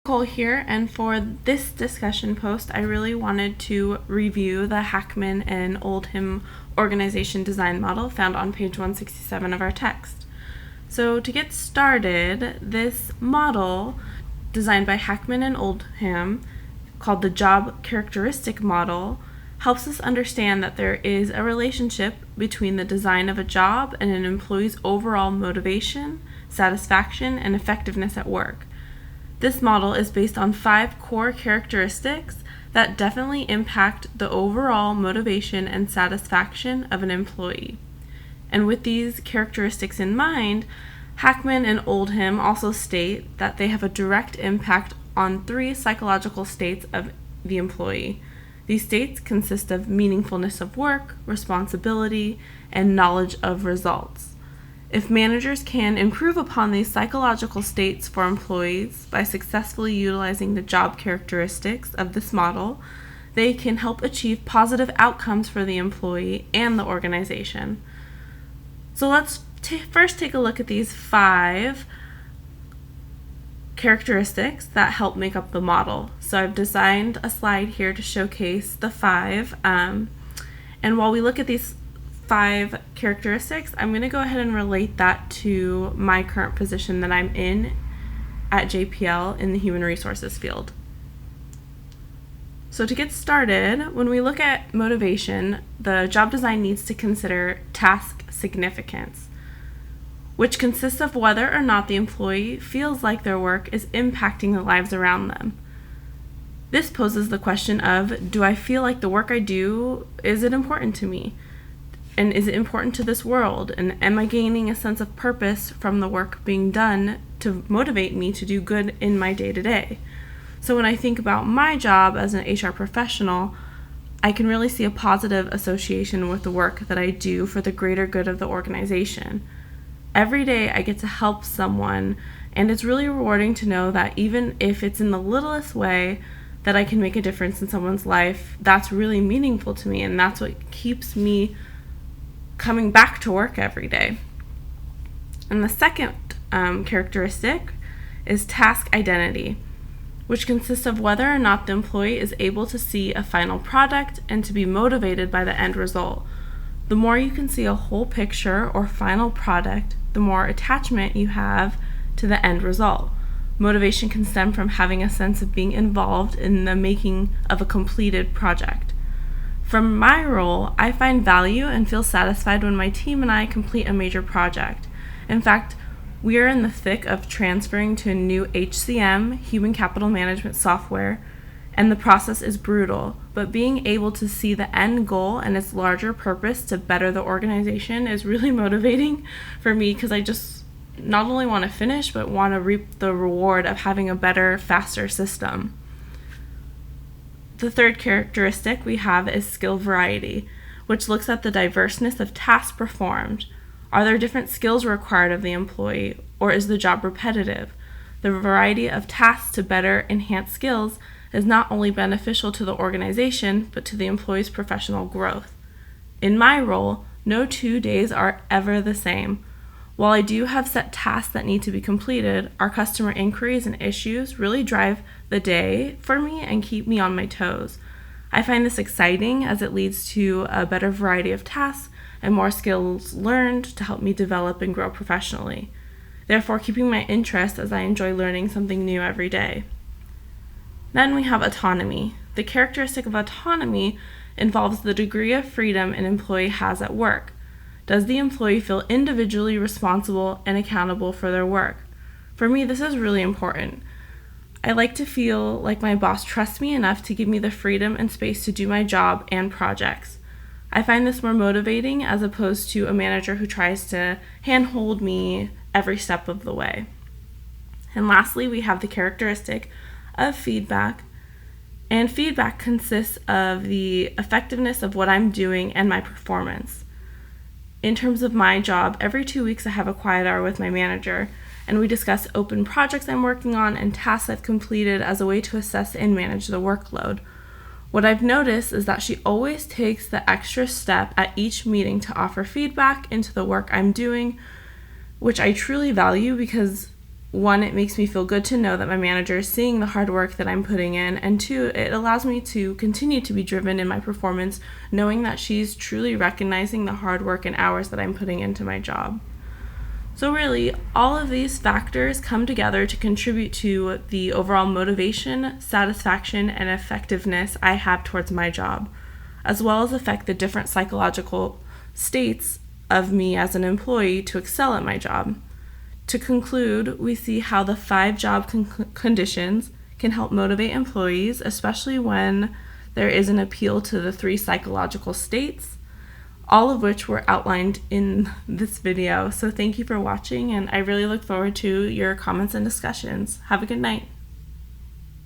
Nicole here, and for this discussion post, I really wanted to review the Hackman and Oldham organization design model found on page 167 of our text. So to get started, this model, designed by Hackman and Oldham, called the job characteristic model, helps us understand that there is a relationship between the design of a job and an employee's overall motivation, satisfaction, and effectiveness at work. This model is based on 5 core characteristics that definitely impact the overall motivation and satisfaction of an employee. And with these characteristics in mind, Hackman and Oldham also state that they have a direct impact on 3 psychological states of the employee. These states consist of meaningfulness of work, responsibility, and knowledge of results. If managers can improve upon these psychological states for employees by successfully utilizing the job characteristics of this model, they can help achieve positive outcomes for the employee and the organization. So let's first take a look at these 5 characteristics that help make up the model. So I've designed a slide here to showcase the 5. And while we look at these 5 characteristics, I'm going to go ahead and relate that to my current position that I'm in at JPL in the human resources field. So to get started, when we look at motivation, the job design needs to consider task significance, which consists of whether or not the employee feels like their work is impacting the lives around them. This poses the question of, do I feel like the work I do, is it important to me? And is it important to this world? And am I gaining a sense of purpose from the work being done to motivate me to do good in my day-to-day? So when I think about my job as an HR professional, I can really see a positive association with the work that I do for the greater good of the organization. Every day I get to help someone, and it's really rewarding to know that even if it's in the littlest way that I can make a difference in someone's life, that's really meaningful to me, and that's what keeps me coming back to work every day. And the second characteristic is task identity, which consists of whether or not the employee is able to see a final product and to be motivated by the end result. The more you can see a whole picture or final product, the more attachment you have to the end result. Motivation can stem from having a sense of being involved in the making of a completed project. From my role, I find value and feel satisfied when my team and I complete a major project. In fact, we are in the thick of transferring to a new HCM, human capital management software, and the process is brutal, but being able to see the end goal and its larger purpose to better the organization is really motivating for me, because I just not only want to finish, but want to reap the reward of having a better, faster system. The third characteristic we have is skill variety, which looks at the diverseness of tasks performed. Are there different skills required of the employee, or is the job repetitive? The variety of tasks to better enhance skills is not only beneficial to the organization, but to the employee's professional growth. In my role, no 2 days are ever the same. While I do have set tasks that need to be completed, our customer inquiries and issues really drive the day for me and keep me on my toes. I find this exciting as it leads to a better variety of tasks and more skills learned to help me develop and grow professionally, therefore keeping my interest as I enjoy learning something new every day. Then we have autonomy. The characteristic of autonomy involves the degree of freedom an employee has at work. Does the employee feel individually responsible and accountable for their work? For me, this is really important. I like to feel like my boss trusts me enough to give me the freedom and space to do my job and projects. I find this more motivating as opposed to a manager who tries to handhold me every step of the way. And lastly, we have the characteristic of feedback. And feedback consists of the effectiveness of what I'm doing and my performance. In terms of my job, every 2 weeks I have a quiet hour with my manager, and we discuss open projects I'm working on and tasks I've completed as a way to assess and manage the workload. What I've noticed is that she always takes the extra step at each meeting to offer feedback into the work I'm doing, which I truly value because one, it makes me feel good to know that my manager is seeing the hard work that I'm putting in, and two, it allows me to continue to be driven in my performance, knowing that she's truly recognizing the hard work and hours that I'm putting into my job. So really, all of these factors come together to contribute to the overall motivation, satisfaction, and effectiveness I have towards my job, as well as affect the different psychological states of me as an employee to excel at my job. To conclude, we see how the 5 job conditions can help motivate employees, especially when there is an appeal to the 3 psychological states, all of which were outlined in this video. So thank you for watching, and I really look forward to your comments and discussions. Have a good night.